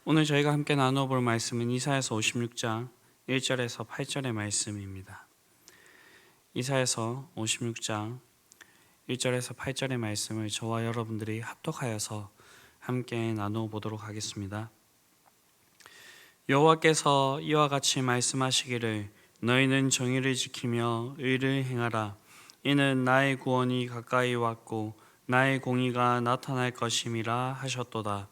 오늘 저희가 함께 나누어 볼 말씀은 이사야서 56장 1절에서 8절의 말씀입니다. 이사야서 56장 1절에서 8절의 말씀을 저와 여러분들이 합독하여서 함께 나누어 보도록 하겠습니다. 여호와께서 이와 같이 말씀하시기를 너희는 정의를 지키며 의를 행하라. 이는 나의 구원이 가까이 왔고 나의 공의가 나타날 것임이라 하셨도다.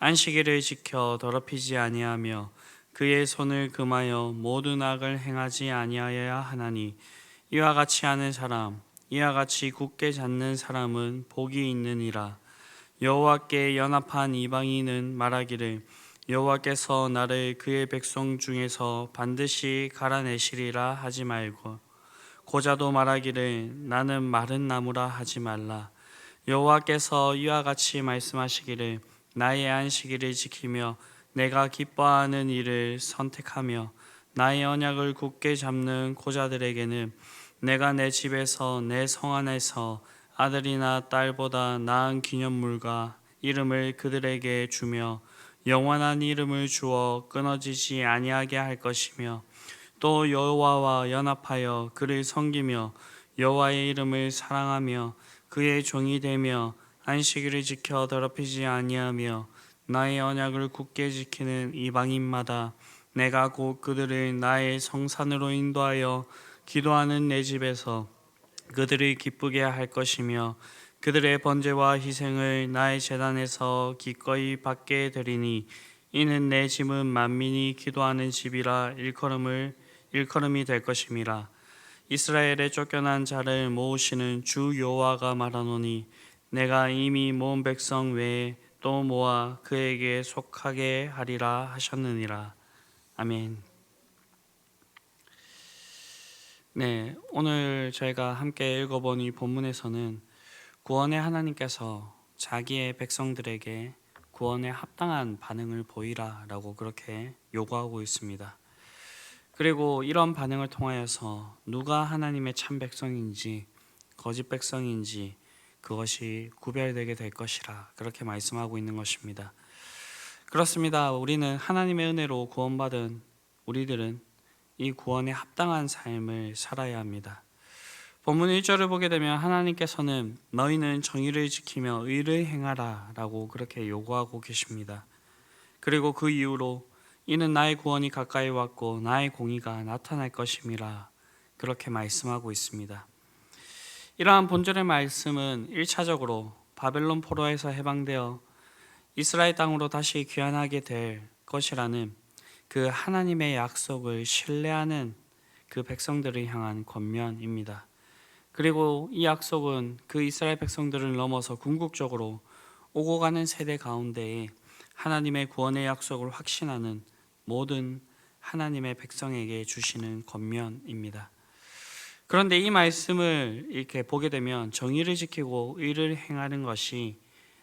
안식일을 지켜 더럽히지 아니하며 그의 손을 금하여 모든 악을 행하지 아니하여야 하나니 이와 같이 하는 사람, 이와 같이 굳게 잡는 사람은 복이 있느니라. 여호와께 연합한 이방인은 말하기를 여호와께서 나를 그의 백성 중에서 반드시 갈아내시리라 하지 말고, 고자도 말하기를 나는 마른 나무라 하지 말라. 여호와께서 이와 같이 말씀하시기를 나의 안식일을 지키며 내가 기뻐하는 일을 선택하며 나의 언약을 굳게 잡는 고자들에게는 내가 내 집에서 내 성 안에서 아들이나 딸보다 나은 기념물과 이름을 그들에게 주며 영원한 이름을 주어 끊어지지 아니하게 할 것이며 또 여호와와 연합하여 그를 섬기며 여호와의 이름을 사랑하며 그의 종이 되며 안식일을 지켜 더럽히지 아니하며 나의 언약을 굳게 지키는 이방인마다 내가 곧 그들을 나의 성산으로 인도하여 기도하는 내 집에서 그들을 기쁘게 할 것이며 그들의 번제와 희생을 나의 제단에서 기꺼이 받게 되리니 이는 내 집은 만민이 기도하는 집이라 일컬음이 될 것임이라. 이스라엘에 쫓겨난 자를 모으시는 주 여호와가 말하노니 내가 이미 모은 백성 외에 또 모아 그에게 속하게 하리라 하셨느니라. 아멘. 네, 오늘 저희가 함께 읽어본 이 본문에서는 구원의 하나님께서 자기의 백성들에게 구원에 합당한 반응을 보이라 라고 그렇게 요구하고 있습니다. 그리고 이런 반응을 통하여서 누가 하나님의 참 백성인지 거짓 백성인지 그것이 구별되게 될 것이라 그렇게 말씀하고 있는 것입니다. 그렇습니다. 우리는 하나님의 은혜로 구원받은 우리들은 이 구원에 합당한 삶을 살아야 합니다. 본문 1절을 보게 되면 하나님께서는 너희는 정의를 지키며 의를 행하라 라고 그렇게 요구하고 계십니다. 그리고 그 이후로 이는 나의 구원이 가까이 왔고 나의 공의가 나타날 것임이라 그렇게 말씀하고 있습니다. 이러한 본절의 말씀은 1차적으로 바벨론 포로에서 해방되어 이스라엘 땅으로 다시 귀환하게 될 것이라는 그 하나님의 약속을 신뢰하는 그 백성들을 향한 권면입니다. 그리고 이 약속은 그 이스라엘 백성들을 넘어서 궁극적으로 오고 가는 세대 가운데에 하나님의 구원의 약속을 확신하는 모든 하나님의 백성에게 주시는 권면입니다. 그런데 이 말씀을 이렇게 보게 되면 정의를 지키고 의를 행하는 것이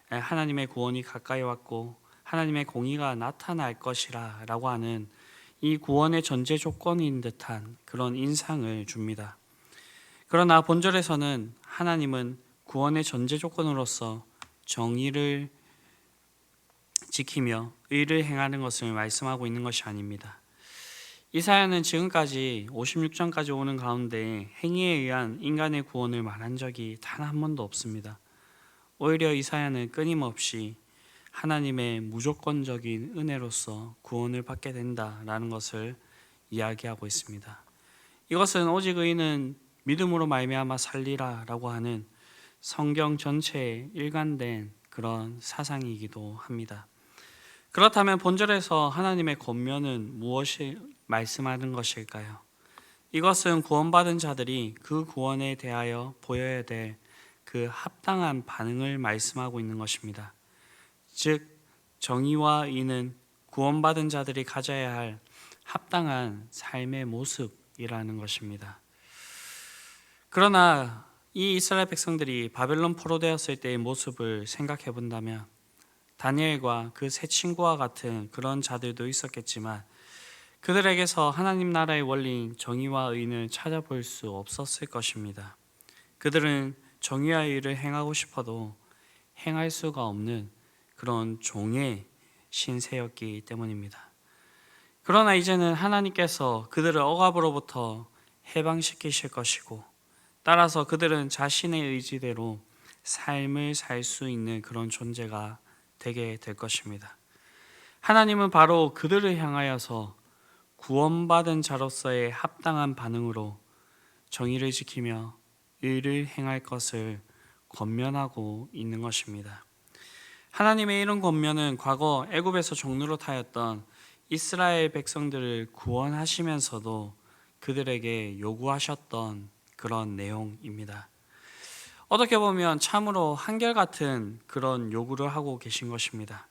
하나님의 구원이 가까이 왔고 하나님의 공의가 나타날 것이라 라고 하는 이 구원의 전제 조건인 듯한 그런 인상을 줍니다. 그러나 본절에서는 하나님은 구원의 전제 조건으로서 정의를 지키며 의를 행하는 것을 말씀하고 있는 것이 아닙니다. 이사야는 지금까지 56장까지 오는 가운데 행위에 의한 인간의 구원을 말한 적이 단 한 번도 없습니다. 오히려 이사야는 끊임없이 하나님의 무조건적인 은혜로서 구원을 받게 된다라는 것을 이야기하고 있습니다. 이것은 오직 의인은 믿음으로 말미암아 살리라라고 하는 성경 전체에 일관된 그런 사상이기도 합니다. 그렇다면 본절에서 하나님의 권면은 무엇을 말씀하는 것일까요? 이것은 구원받은 자들이 그 구원에 대하여 보여야 될 그 합당한 반응을 말씀하고 있는 것입니다. 즉 정의와 의는 구원받은 자들이 가져야 할 합당한 삶의 모습이라는 것입니다. 그러나 이 이스라엘 백성들이 바벨론 포로되었을 때의 모습을 생각해 본다면 다니엘과 그 세 친구와 같은 그런 자들도 있었겠지만 그들에게서 하나님 나라의 원리인 정의와 의를 찾아볼 수 없었을 것입니다. 그들은 정의와 의를 행하고 싶어도 행할 수가 없는 그런 종의 신세였기 때문입니다. 그러나 이제는 하나님께서 그들을 억압으로부터 해방시키실 것이고, 따라서 그들은 자신의 의지대로 삶을 살 수 있는 그런 존재가 되게 될 것입니다. 하나님은 바로 그들을 향하여서 구원받은 자로서의 합당한 반응으로 정의를 지키며 의를 행할 것을 권면하고 있는 것입니다. 하나님의 이런 권면은 과거 애굽에서 종노릇하였던 이스라엘 백성들을 구원하시면서도 그들에게 요구하셨던 그런 내용입니다. 어떻게 보면 참으로 한결같은 그런 요구를 하고 계신 것입니다.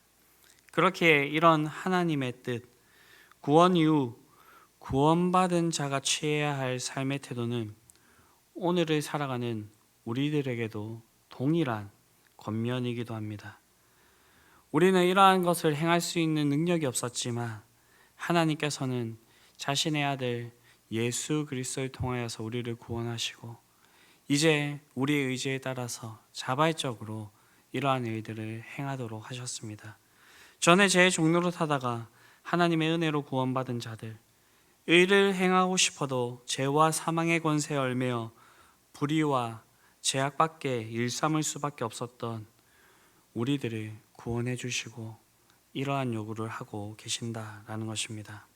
그렇게 이런 하나님의 뜻, 구원 이후 구원받은 자가 취해야 할 삶의 태도는 오늘을 살아가는 우리들에게도 동일한 권면이기도 합니다. 우리는 이러한 것을 행할 수 있는 능력이 없었지만 하나님께서는 자신의 아들 예수 그리스도를 통하여서 우리를 구원하시고 이제 우리의 의지에 따라서 자발적으로 이러한 일들을 행하도록 하셨습니다. 전에 제 종로를 타다가 하나님의 은혜로 구원받은 자들, 의를 행하고 싶어도 죄와 사망의 권세에 얽매여 불의와 죄악밖에 일삼을 수밖에 없었던 우리들을 구원해 주시고 이러한 요구를 하고 계신다라는 것입니다.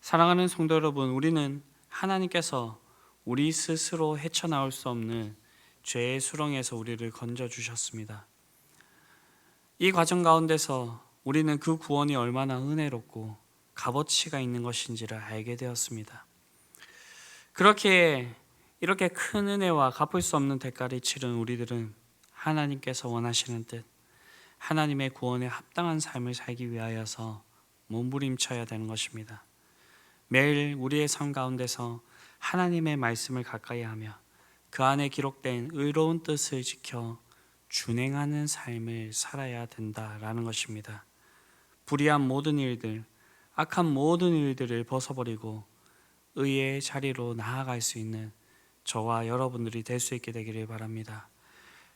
사랑하는 성도 여러분, 우리는 하나님께서 우리 스스로 헤쳐나올 수 없는 죄의 수렁에서 우리를 건져 주셨습니다. 이 과정 가운데서 우리는 그 구원이 얼마나 은혜롭고 값어치가 있는 것인지를 알게 되었습니다. 그렇게 이렇게 큰 은혜와 갚을 수 없는 대가를 치른 우리들은 하나님께서 원하시는 뜻, 하나님의 구원에 합당한 삶을 살기 위하여서 몸부림쳐야 되는 것입니다. 매일 우리의 삶 가운데서 하나님의 말씀을 가까이 하며 그 안에 기록된 의로운 뜻을 지켜 준행하는 삶을 살아야 된다라는 것입니다. 불의한 모든 일들, 악한 모든 일들을 벗어버리고 의의 자리로 나아갈 수 있는 저와 여러분들이 될 수 있게 되기를 바랍니다.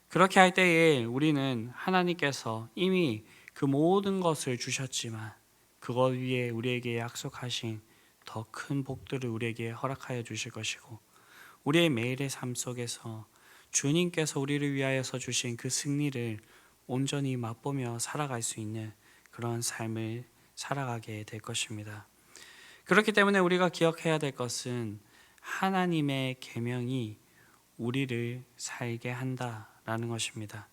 그렇게 할 때에 우리는 하나님께서 이미 그 모든 것을 주셨지만 그것 위에 우리에게 약속하신 더 큰 복들을 우리에게 허락하여 주실 것이고 우리의 매일의 삶 속에서 주님께서 우리를 위하여서 주신 그 승리를 온전히 맛보며 살아갈 수 있는 그런 삶을 살아가게 될 것입니다. 그렇기 때문에 우리가 기억해야 될 것은 하나님의 계명이 우리를 살게 한다라는 것입니다.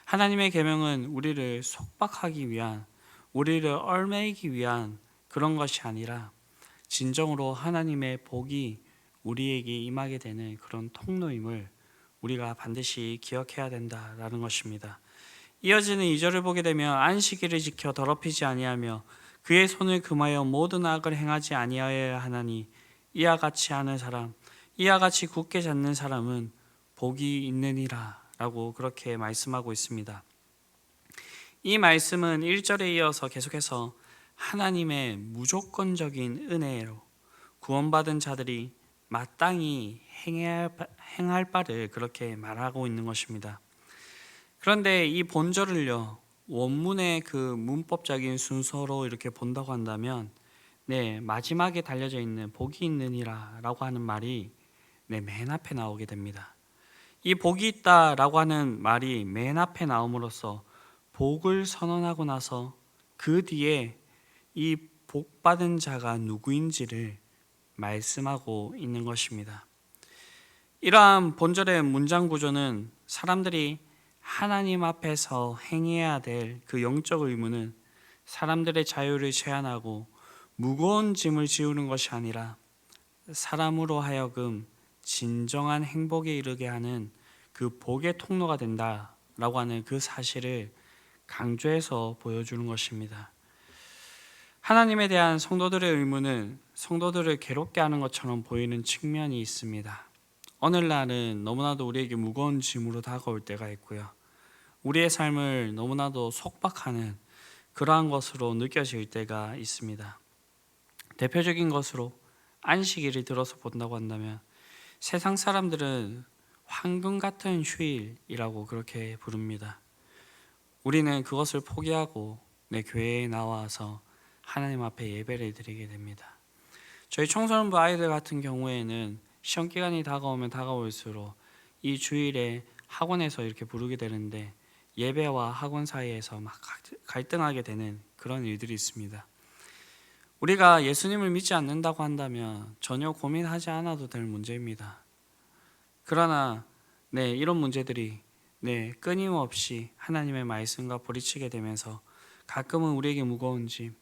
하나님의 계명은 우리를 속박하기 위한, 우리를 얽매이기 위한 그런 것이 아니라 진정으로 하나님의 복이 우리에게 임하게 되는 그런 통로임을 우리가 반드시 기억해야 된다라는 것입니다. 이어지는 2절을 보게 되면 안식일을 지켜 더럽히지 아니하며 그의 손을 금하여 모든 악을 행하지 아니하여야 하나니 이와 같이 하는 사람, 이와 같이 굳게 잡는 사람은 복이 있느니라 라고 그렇게 말씀하고 있습니다. 이 말씀은 1절에 이어서 계속해서 하나님의 무조건적인 은혜로 구원받은 자들이 마땅히 행할 바를 그렇게 말하고 있는 것입니다. 그런데 이 본절을요, 원문의 그 문법적인 순서로 이렇게 본다고 한다면 마지막에 달려져 있는 복이 있느니라 라고 하는 말이 맨 앞에 나오게 됩니다. 이 복이 있다 라고 하는 말이 맨 앞에 나옴으로써 복을 선언하고 나서 그 뒤에 이 복받은 자가 누구인지를 말씀하고 있는 것입니다. 이러한 본절의 문장 구조는 사람들이 하나님 앞에서 행해야 될 그 영적 의무는 사람들의 자유를 제한하고 무거운 짐을 지우는 것이 아니라 사람으로 하여금 진정한 행복에 이르게 하는 그 복의 통로가 된다라고 하는 그 사실을 강조해서 보여주는 것입니다. 하나님에 대한 성도들의 의무는 성도들을 괴롭게 하는 것처럼 보이는 측면이 있습니다. 오늘날은 너무나도 우리에게 무거운 짐으로 다가올 때가 있고요. 우리의 삶을 너무나도 속박하는 그러한 것으로 느껴질 때가 있습니다. 대표적인 것으로 안식일을 들어서 본다고 한다면 세상 사람들은 황금 같은 휴일이라고 그렇게 부릅니다. 우리는 그것을 포기하고 교회에 나와서 하나님 앞에 예배를 드리게 됩니다. 저희 청소년부 아이들 같은 경우에는 시험 기간이 다가오면 다가올수록 이 주일에 학원에서 이렇게 부르게 되는데 예배와 학원 사이에서 막 갈등하게 되는 그런 일들이 있습니다. 우리가 예수님을 믿지 않는다고 한다면 전혀 고민하지 않아도 될 문제입니다. 그러나 이런 문제들이 끊임없이 하나님의 말씀과 부딪히게 되면서 가끔은 우리에게 무거운 짐,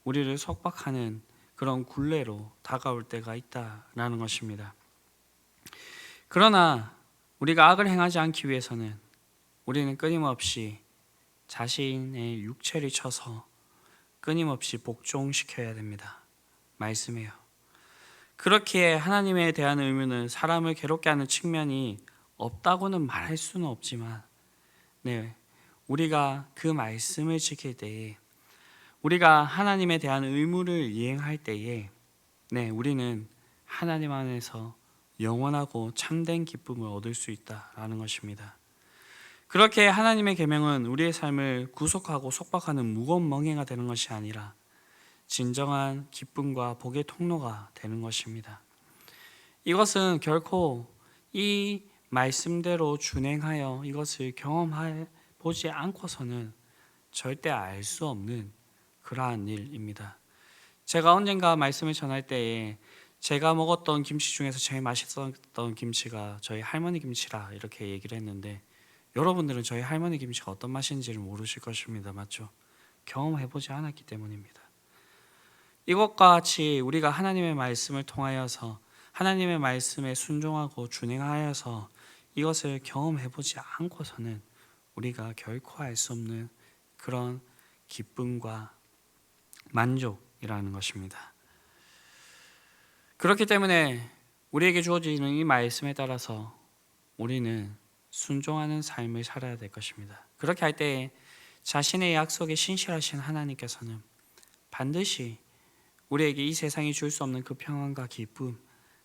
우리를 속박하는 그런 굴레로 다가올 때가 있다라는 것입니다. 그러나 우리가 악을 행하지 않기 위해서는 우리는 끊임없이 자신의 육체를 쳐서 끊임없이 복종시켜야 됩니다. 말씀이에요. 그렇기에 하나님에 대한 의무는 사람을 괴롭게 하는 측면이 없다고는 말할 수는 없지만 우리가 그 말씀을 지킬 때에 우리가 하나님에 대한 의무를 이행할 때에 우리는 하나님 안에서 영원하고 참된 기쁨을 얻을 수 있다라는 것입니다. 그렇게 하나님의 계명은 우리의 삶을 구속하고 속박하는 무거운 멍에가 되는 것이 아니라 진정한 기쁨과 복의 통로가 되는 것입니다. 이것은 결코 이 말씀대로 준행하여 이것을 경험해 보지 않고서는 절대 알 수 없는 그러한 일입니다. 제가 언젠가 말씀을 전할 때에 제가 먹었던 김치 중에서 제일 맛있었던 김치가 저희 할머니 김치라 이렇게 얘기를 했는데 여러분들은 저희 할머니 김치가 어떤 맛인지를 모르실 것입니다. 맞죠? 경험해보지 않았기 때문입니다. 이것과 같이 우리가 하나님의 말씀을 통하여서 하나님의 말씀에 순종하고 준행하여서 이것을 경험해보지 않고서는 우리가 결코 알 수 없는 그런 기쁨과 만족이라는 것입니다. 그렇기 때문에 우리에게 주어지는 이 말씀에 따라서 우리는 순종하는 삶을 살아야 될 것입니다. 그렇게 할 때 자신의 약속에 신실하신 하나님께서는 반드시 우리에게 이 세상이 줄 수 없는 그 평안과 기쁨,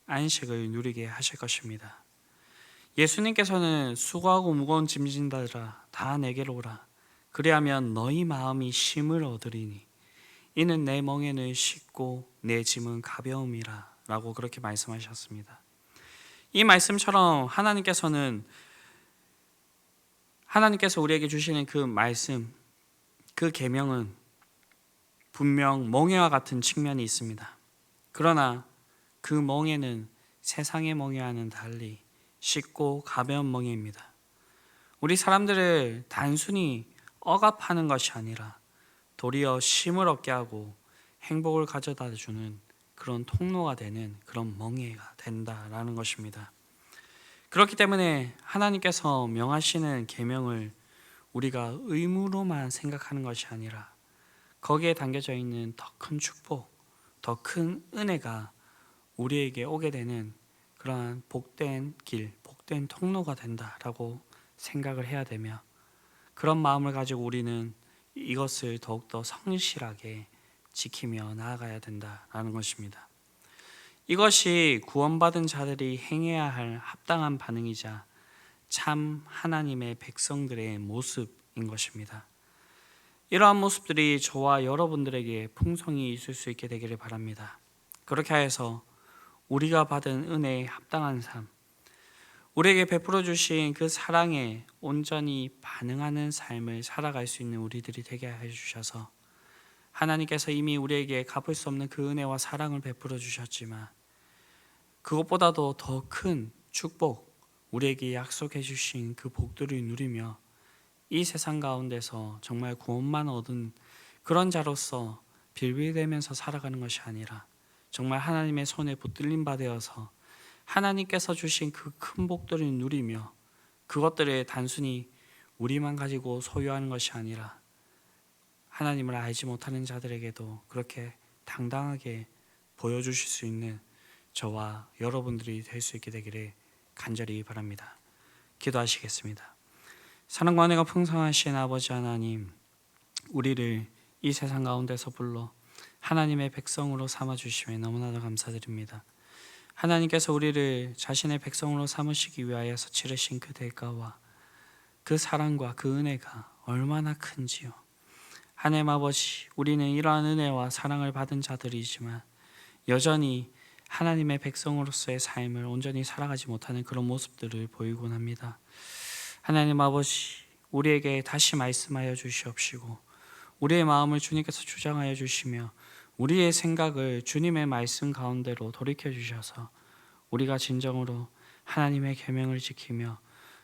안식을 누리게 하실 것입니다. 예수님께서는 수고하고 무거운 짐진 자들아 다 내게로 오라. 그리하면 너희 마음이 쉼을 얻으리니 이는 내 멍에는 쉽고 내 짐은 가벼움이라 라고 그렇게 말씀하셨습니다. 이 말씀처럼 하나님께서 우리에게 주시는 그 말씀, 그 계명은 분명 멍에와 같은 측면이 있습니다. 그러나 그 멍에는 세상의 멍에와는 달리 쉽고 가벼운 멍에입니다. 우리 사람들을 단순히 억압하는 것이 아니라 도리어 쉼을 얻게 하고 행복을 가져다 주는 그런 통로가 되는 그런 멍에가 된다라는 것입니다. 그렇기 때문에 하나님께서 명하시는 계명을 우리가 의무로만 생각하는 것이 아니라 거기에 담겨져 있는 더 큰 축복, 더 큰 은혜가 우리에게 오게 되는 그러한 복된 길, 복된 통로가 된다라고 생각을 해야 되며 그런 마음을 가지고 우리는 이것을 더욱더 성실하게 지키며 나아가야 된다라는 것입니다. 이것이 구원받은 자들이 행해야 할 합당한 반응이자 참 하나님의 백성들의 모습인 것입니다. 이러한 모습들이 저와 여러분들에게 풍성히 있을 수 있게 되기를 바랍니다. 그렇게 하여서 우리가 받은 은혜에 합당한 삶, 우리에게 베풀어 주신 그 사랑에 온전히 반응하는 삶을 살아갈 수 있는 우리들이 되게 해주셔서 하나님께서 이미 우리에게 갚을 수 없는 그 은혜와 사랑을 베풀어 주셨지만 그것보다도 더 큰 축복, 우리에게 약속해 주신 그 복들을 누리며 이 세상 가운데서 정말 구원만 얻은 그런 자로서 빌빌대면서 살아가는 것이 아니라 정말 하나님의 손에 붙들림 받아서 하나님께서 주신 그 큰 복들을 누리며 그것들을 단순히 우리만 가지고 소유하는 것이 아니라 하나님을 알지 못하는 자들에게도 그렇게 당당하게 보여주실 수 있는 저와 여러분들이 될 수 있게 되기를 간절히 바랍니다. 기도하시겠습니다. 사랑과 은혜가 풍성하신 아버지 하나님, 우리를 이 세상 가운데서 불러 하나님의 백성으로 삼아주시며 너무나도 감사드립니다. 하나님께서 우리를 자신의 백성으로 삼으시기 위하여서 치르신 그 대가와 그 사랑과 그 은혜가 얼마나 큰지요. 하나님 아버지, 우리는 이러한 은혜와 사랑을 받은 자들이지만 여전히 하나님의 백성으로서의 삶을 온전히 살아가지 못하는 그런 모습들을 보이곤 합니다. 하나님 아버지, 우리에게 다시 말씀하여 주시옵시고 우리의 마음을 주님께서 주장하여 주시며 우리의 생각을 주님의 말씀 가운데로 돌이켜 주셔서 우리가 진정으로 하나님의 계명을 지키며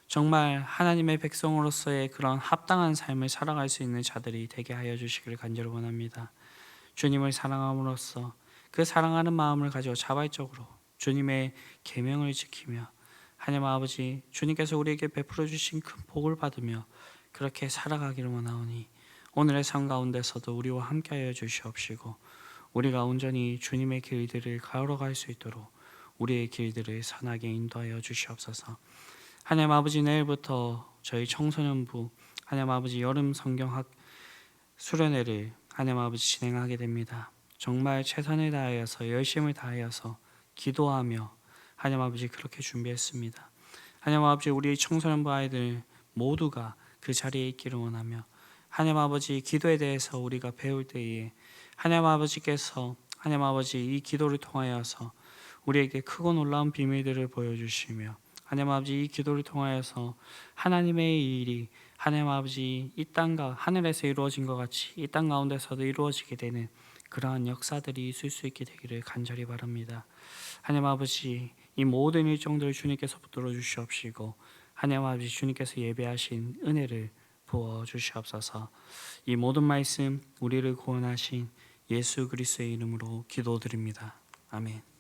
정말 하나님의 백성으로서의 그런 합당한 삶을 살아갈 수 있는 자들이 되게 하여 주시기를 간절히 원합니다. 주님을 사랑함으로써 그 사랑하는 마음을 가지고 자발적으로 주님의 계명을 지키며 하나님 아버지, 주님께서 우리에게 베풀어 주신 큰 복을 받으며 그렇게 살아가기를 원하오니 오늘의 삶 가운데서도 우리와 함께하여 주시옵시고 우리가 온전히 주님의 길들을 걸어갈 수 있도록 우리의 길들을 선하게 인도하여 주시옵소서. 하나님 아버지, 내일부터 저희 청소년부 하나님 아버지 여름 성경학 수련회를 하나님 아버지 진행하게 됩니다. 정말 최선을 다하여서 열심을 다하여서 기도하며 하나님 아버지 그렇게 준비했습니다. 하나님 아버지, 우리 청소년부 아이들 모두가 그 자리에 있기를 원하며 하나님 아버지, 기도에 대해서 우리가 배울 때에 하나님 아버지께서 하나님 아버지 이 기도를 통하여서 우리에게 크고 놀라운 비밀들을 보여주시며 하나님 아버지 이 기도를 통하여서 하나님의 일이 하나님 아버지 이 땅과 하늘에서 이루어진 것 같이 이 땅 가운데서도 이루어지게 되는 그러한 역사들이 있을 수 있게 되기를 간절히 바랍니다. 하나님 아버지, 이 모든 일정들을 주님께서 붙들어 주시옵시고 하나님 아버지, 주님께서 예배하신 은혜를 부어 주시옵소서. 이 모든 말씀 우리를 구원하신 예수 그리스도의 이름으로 기도드립니다. 아멘.